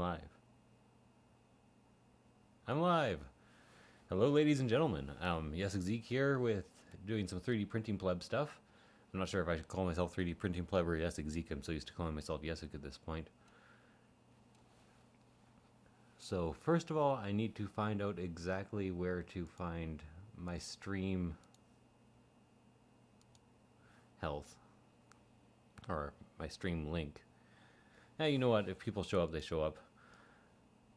live. I'm live. Hello, ladies and gentlemen. Yes, Zeke here with doing some 3D printing pleb stuff. I'm not sure if I should call myself 3D printing pleb or Yes, Zeke. I'm so used to calling myself Yesik at this point. So first of all, I need to find out exactly where to find my stream health or my stream link. Now, you know what? If people show up, they show up.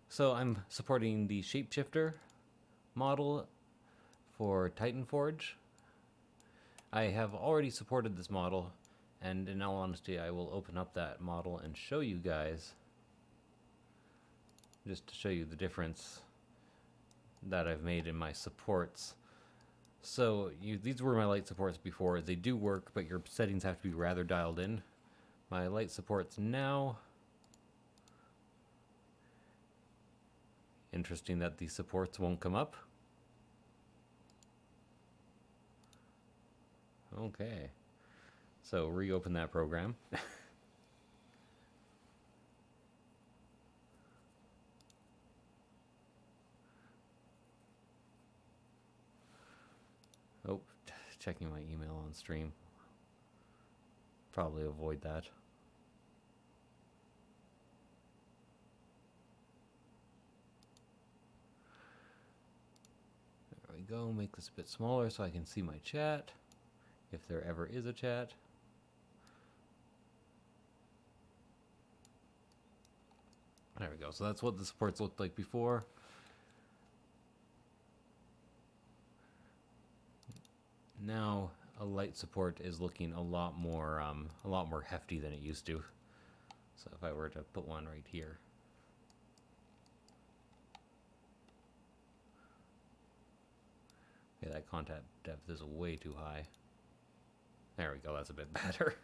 So I'm supporting the shapeshifter model for Titan Forge. I have already supported this model, and in all honesty, I will open up that model and show you guys, just to show you the difference that I've made in my supports. So these were my light supports before. They do work, but your settings have to be rather dialed in. My light supports now. Interesting that the supports won't come up. Okay. So reopen that program. Oh, checking my email on stream. Probably avoid that. There we go. Make this a bit smaller so I can see my chat, if there ever is a chat. There we go. So that's what the supports looked like before. Now a light support is looking a lot more hefty than it used to. So if I were to put one right here, okay, that contact depth is way too high. There we go. That's a bit better.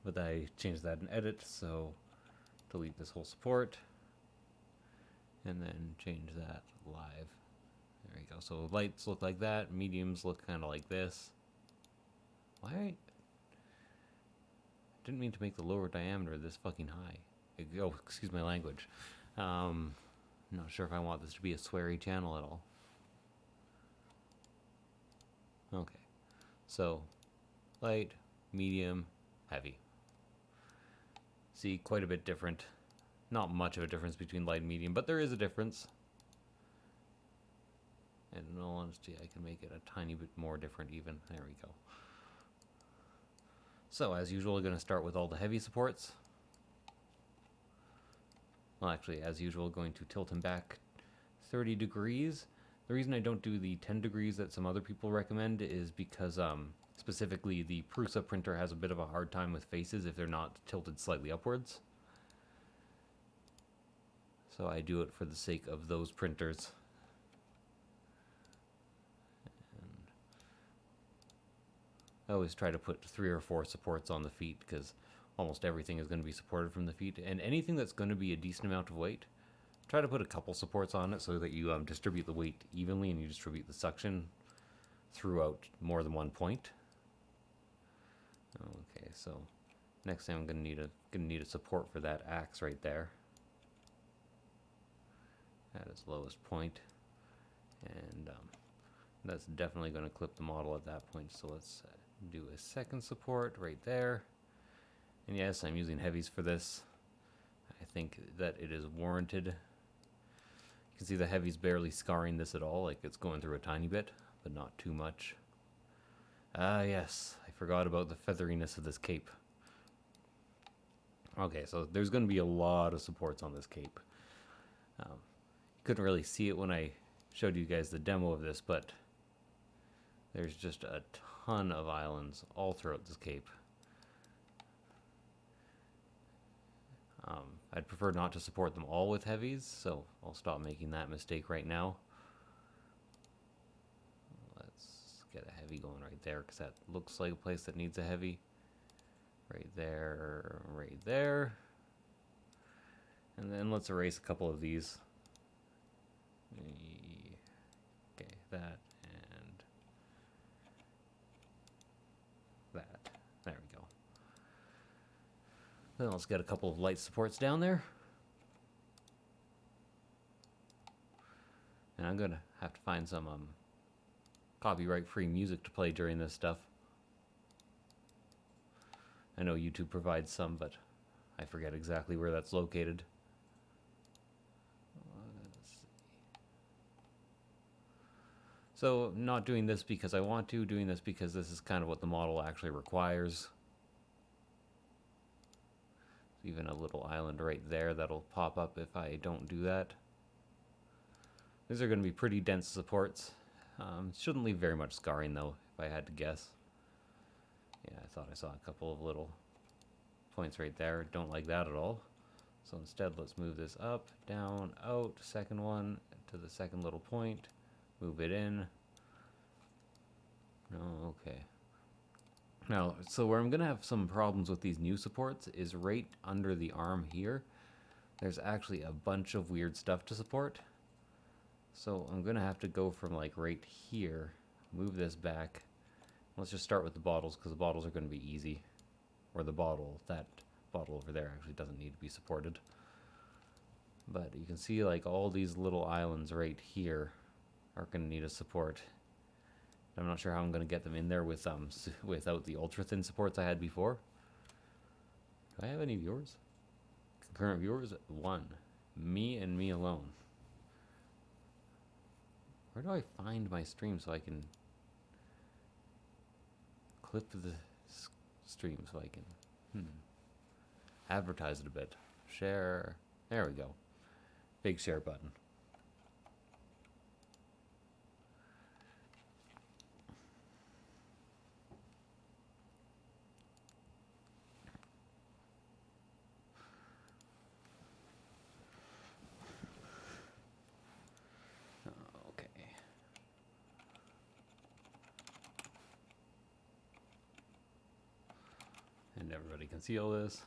But I changed that in edit, so delete this whole support, and then change that live. There you go. So lights look like that. Mediums look kind of like this. Why? Didn't mean to make the lower diameter this fucking high. Oh, excuse my language. Not sure if I want this to be a sweary channel at all. Okay. So, light, medium, heavy. See, quite a bit different. Not much of a difference between light and medium, but there is a difference. And in all honesty, I can make it a tiny bit more different even. There we go. So, as usual, I'm going to start with all the heavy supports. Well, actually, as usual, going to tilt them back 30 degrees. The reason I don't do the 10 degrees that some other people recommend is because specifically the Prusa printer has a bit of a hard time with faces if they're not tilted slightly upwards. So I do it for the sake of those printers. I always try to put 3 or 4 supports on the feet because almost everything is going to be supported from the feet, and anything that's going to be a decent amount of weight, try to put a couple supports on it so that you distribute the weight evenly and you distribute the suction throughout more than one point. Okay, so next thing I'm going to need a support for that axe right there at its lowest point, and that's definitely going to clip the model at that point. So let's do a second support right there. And yes, I'm using heavies for this. I think that it is warranted. You can see the heavies barely scarring this at all, like it's going through a tiny bit, but not too much. Ah, yes, I forgot about the featheriness of this cape. Okay, so there's going to be a lot of supports on this cape. You couldn't really see it when I showed you guys the demo of this, but there's just a ton of islands all throughout this cape. I'd prefer not to support them all with heavies, so I'll stop making that mistake right now. Let's get a heavy going right there, because that looks like a place that needs a heavy. Right there, right there. And then let's erase a couple of these. Okay, that and that. There we go. Then let's get a couple of light supports down there. And I'm gonna have to find some copyright-free music to play during this stuff. I know YouTube provides some, but I forget exactly where that's located. Let's see. So not doing this because I want to, doing this because this is kind of what the model actually requires. Even a little island right there that'll pop up if I don't do that. These are going to be pretty dense supports. Shouldn't leave very much scarring though, if I had to guess. Yeah, I thought I saw a couple of little points right there. Don't like that at all. So instead, let's move this up, down, out, second one to the second little point. Move it in. Oh, okay. Now, so where I'm going to have some problems with these new supports is right under the arm here. There's actually a bunch of weird stuff to support. So I'm going to have to go from like right here, move this back. Let's just start with the bottles because the bottles are going to be easy. Or the bottle, that bottle over there actually doesn't need to be supported. But you can see like all these little islands right here are going to need a support. I'm not sure how I'm going to get them in there with without the ultra thin supports I had before. Do I have any viewers? Concurrent viewers? 1. Me and me alone. Where do I find my stream so I can clip the stream so I can advertise it a bit? Share. There we go. Big share button. And everybody can see all this.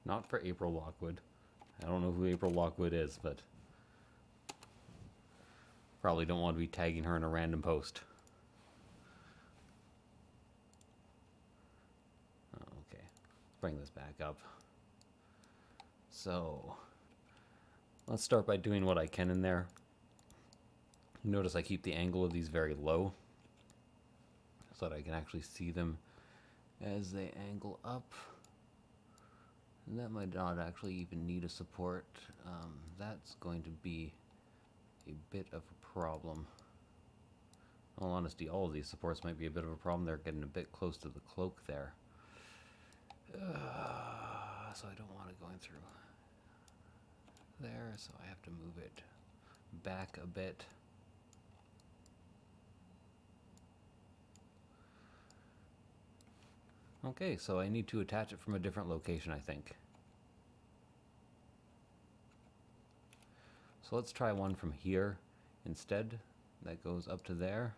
Not for April Lockwood. I don't know who April Lockwood is, but probably don't want to be tagging her in a random post. Okay, bring this back up. So let's start by doing what I can in there. Notice I keep the angle of these very low so that I can actually see them as they angle up. And that might not actually even need a support. That's going to be a bit of a problem. In all honesty, all of these supports might be a bit of a problem. They're getting a bit close to the cloak there. So I don't want it going through there, so I have to move it back a bit. Okay, so I need to attach it from a different location, I think. So let's try one from here instead. That goes up to there.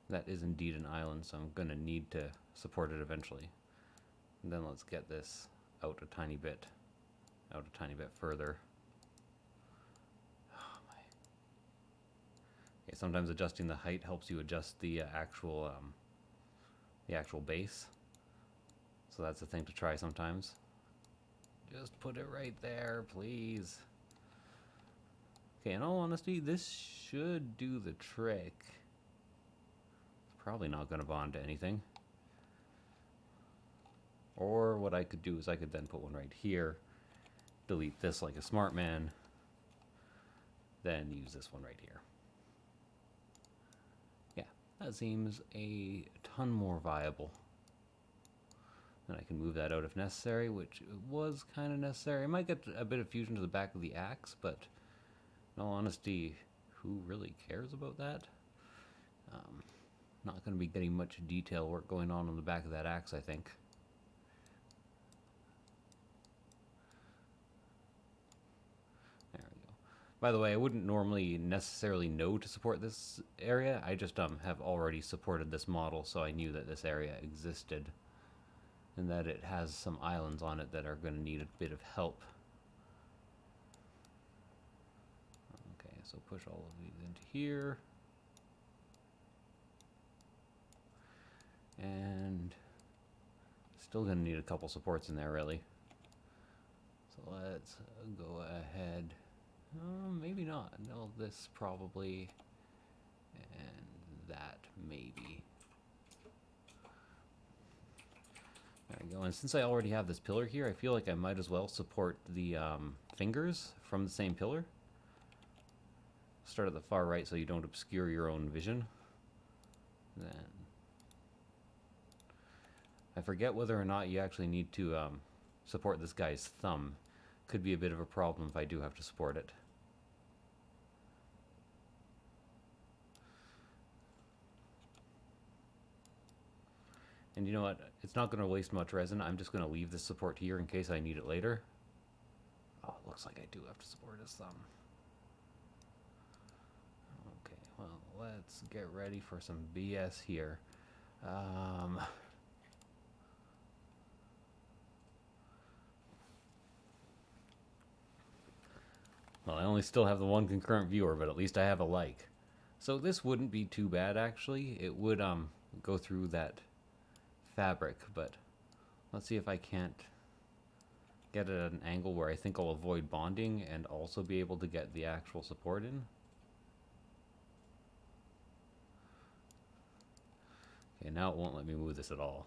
That is indeed an island, so I'm going to need to support it eventually. And then let's get this out a tiny bit further. Oh my. Okay, sometimes adjusting the height helps you adjust the actual base. So that's the thing to try sometimes. Just put it right there, please. Okay, in all honesty, this should do the trick. It's probably not going to bond to anything. Or what I could do is I could then put one right here, delete this like a smart man, then use this one right here. Yeah, that seems a ton more viable. And I can move that out if necessary, which was kind of necessary. I might get a bit of fusion to the back of the axe, but in all honesty, who really cares about that? Not going to be getting much detail work going on the back of that axe, I think. There we go. By the way, I wouldn't normally necessarily know to support this area. I just have already supported this model, so I knew that this area existed and that it has some islands on it that are going to need a bit of help. So push all of these into here. And still gonna need a couple supports in there, really. So let's go ahead. Maybe not. No, this probably, and that maybe. There we go. And since I already have this pillar here, I feel like I might as well support the fingers from the same pillar. Start at the far right so you don't obscure your own vision. Then I forget whether or not you actually need to support this guy's thumb. Could be a bit of a problem if I do have to support it. And you know what? It's not going to waste much resin. I'm just going to leave this support here in case I need it later. Oh, it looks like I do have to support his thumb. Okay, well, let's get ready for some BS here. Well, I only still have the one concurrent viewer, but at least I have a like. So this wouldn't be too bad, actually. It would go through that fabric, but let's see if I can't get it at an angle where I think I'll avoid bonding and also be able to get the actual support in. Okay, now it won't let me move this at all.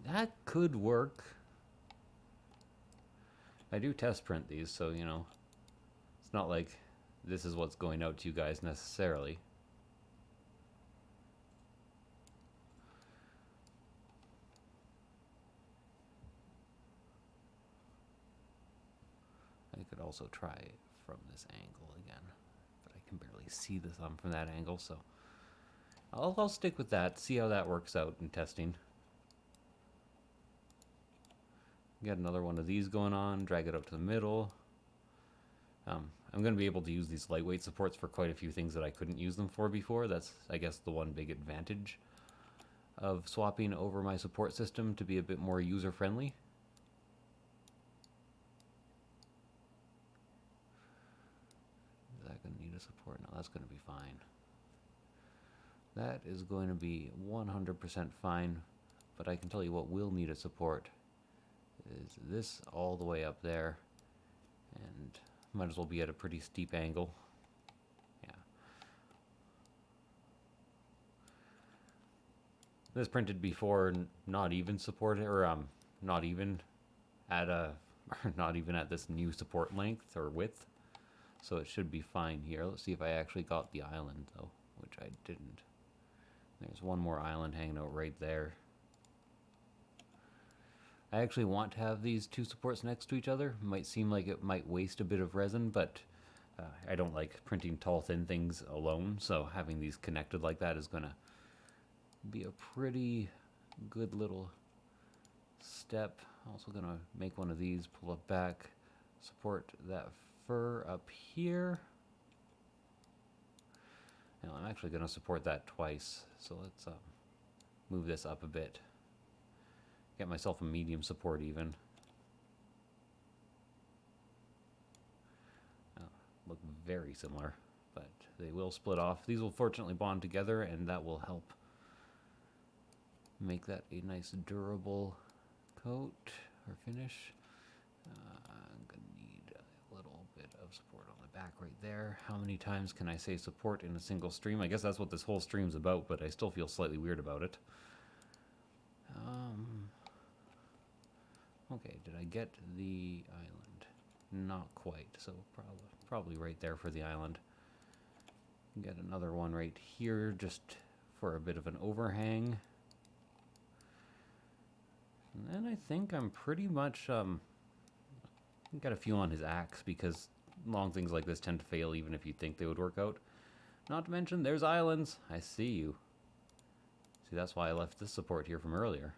That could work. I do test print these, so you know, it's not like this is what's going out to you guys necessarily. I could also try from this angle again, but I can barely see the thumb from that angle, so I'll stick with that, see how that works out in testing. Get another one of these going on, drag it up to the middle. I'm going to be able to use these lightweight supports for quite a few things that I couldn't use them for before. That's, I guess, the one big advantage of swapping over my support system to be a bit more user-friendly. Is that going to need a support? No, that's going to be fine. That is going to be 100% fine, but I can tell you what will need a support is this all the way up there, and might as well be at a pretty steep angle. Yeah. This printed before not even supported, or not even at a not even at this new support length or width, so it should be fine here. Let's see if I actually got the island though, which I didn't. There's one more island hanging out right there. I actually want to have these two supports next to each other. Might seem like it might waste a bit of resin, but I don't like printing tall, thin things alone, so having these connected like that is going to be a pretty good little step. Also going to make one of these, pull it back, support that fur up here. Now I'm actually going to support that twice, so let's move this up a bit. Get myself a medium support even. Look very similar, but they will split off. These will fortunately bond together, and that will help make that a nice durable coat or finish. I'm going to need a little bit of support on the back right there. How many times can I say support in a single stream? I guess that's what this whole stream's about, but I still feel slightly weird about it. Okay, did I get the island? Not quite, so probably right there for the island. Get another one right here just for a bit of an overhang. And then I think I'm pretty much, got a few on his axe because long things like this tend to fail even if you think they would work out. Not to mention, there's islands. I see you. See, that's why I left this support here from earlier.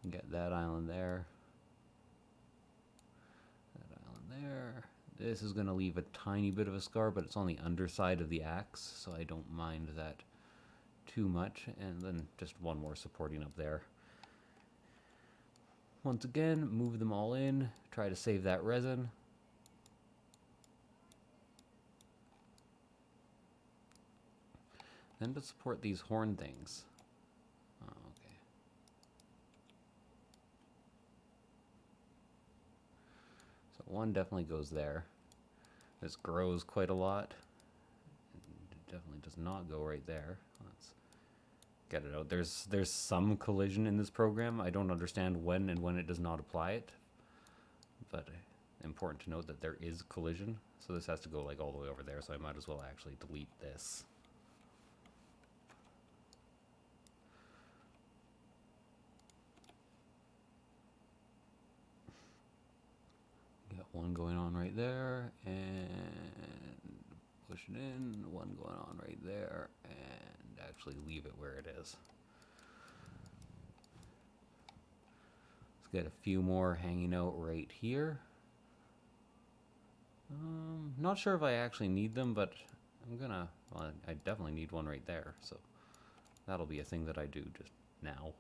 Get that island there. That island there. This is going to leave a tiny bit of a scar, but it's on the underside of the axe, so I don't mind that too much. And then just one more supporting up there. Once again, move them all in, try to save that resin. Then to support these horn things. Oh, okay. So one definitely goes there. This grows quite a lot. It definitely does not go right there. Let's get it out. There's some collision in this program. I don't understand when and when it does not apply it. But important to note that there is collision. So this has to go like all the way over there, so I might as well actually delete this. Got one going on right there, and push it in, one going on right there, and actually leave it where it is. Let's get a few more hanging out right here. Not sure if I actually need them, but well, I definitely need one right there, so that'll be a thing that I do just now.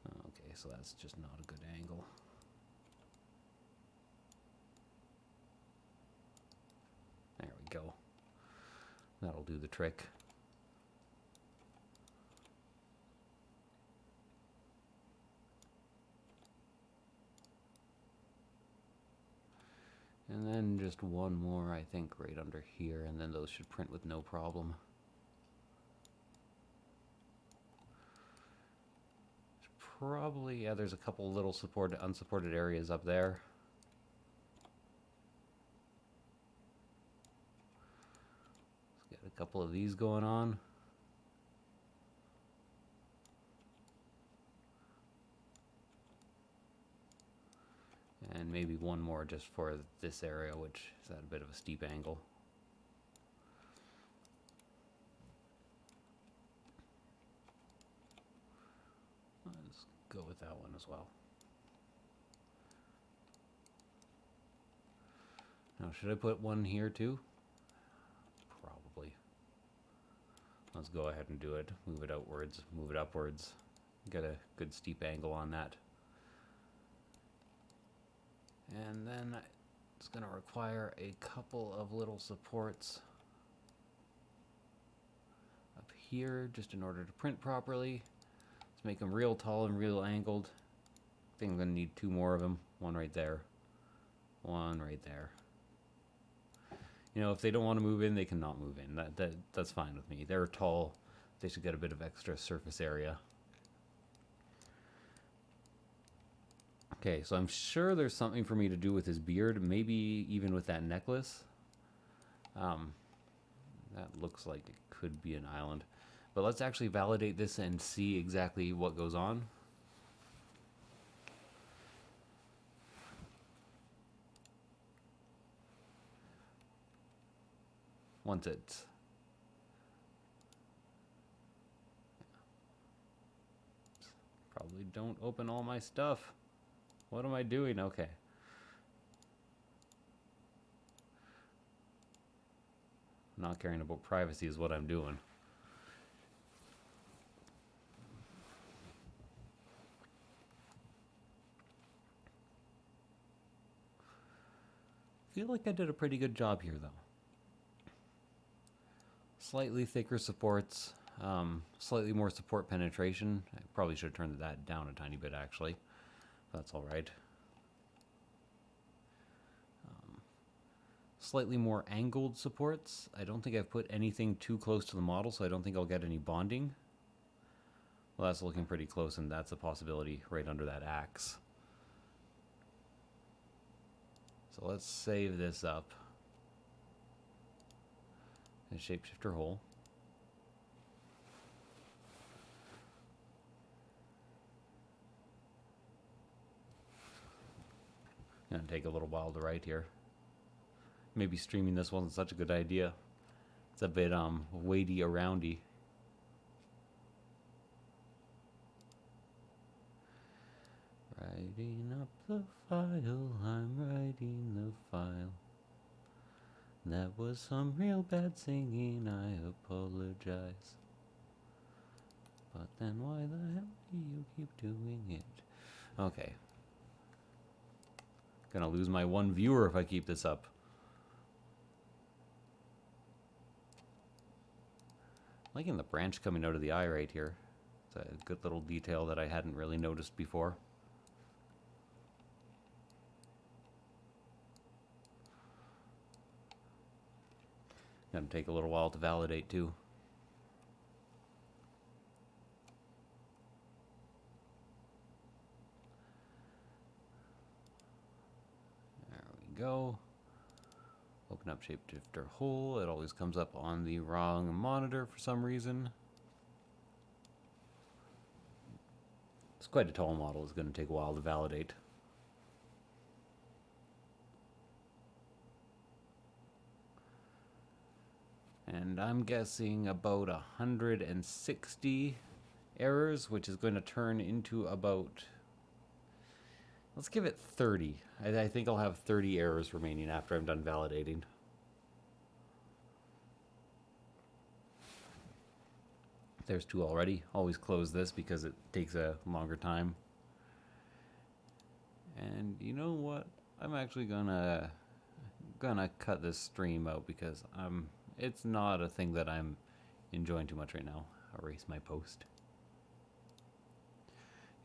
Okay, so that's just not a good angle. There we go. That'll do the trick. And then just one more, I think, right under here, and then those should print with no problem. Probably, yeah, there's a couple little unsupported areas up there. Let's get a couple of these going on. And maybe one more just for this area, which is at a bit of a steep angle. Let's go with that one as well. Now, should I put one here too? Probably. Let's go ahead and do it. Move it outwards, move it upwards. Get a good steep angle on that. And then it's going to require a couple of little supports up here just in order to print properly. Let's make them real tall and real angled. I think I'm going to need two more of them. One right there. One right there. You know, if they don't want to move in, they can not move in. That's fine with me. They're tall. They should get a bit of extra surface area. Okay, so I'm sure there's something for me to do with his beard, maybe even with that necklace. That looks like it could be an island. But let's actually validate this and see exactly what goes on. Once it's... Probably don't open all my stuff. What am I doing? Okay. Not caring about privacy is what I'm doing. Feel like I did a pretty good job here, though. Slightly thicker supports, slightly more support penetration. I probably should have turned that down a tiny bit, actually. That's all right. Slightly more angled supports. I don't think I've put anything too close to the model, so I don't think I'll get any bonding. Well, that's looking pretty close, and that's a possibility right under that axe. So let's save this up. A shapeshifter hole. Gonna take a little while to write here. Maybe streaming this wasn't such a good idea. It's a bit weighty aroundy. Writing up the file, I'm writing the file. That was some real bad singing, I apologize. But then why the hell do you keep doing it? Okay. Gonna lose my one viewer if I keep this up. Liking the branch coming out of the eye right here. It's a good little detail that I hadn't really noticed before. Gonna take a little while to validate too. There we go. Open up shapeshifter hole. It always comes up on the wrong monitor for some reason. It's quite a tall model. It's going to take a while to validate. And I'm guessing about 160 errors, which is going to turn into about... Let's give it 30. I think I'll have 30 errors remaining after I'm done validating. There's 2 already. Always close this because it takes a longer time. And you know what? I'm actually gonna cut this stream out because it's not a thing that I'm enjoying too much right now. Erase my post.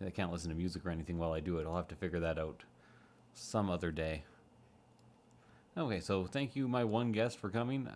I can't listen to music or anything while I do it. I'll have to figure that out some other day. Okay, so thank you, my one guest, for coming.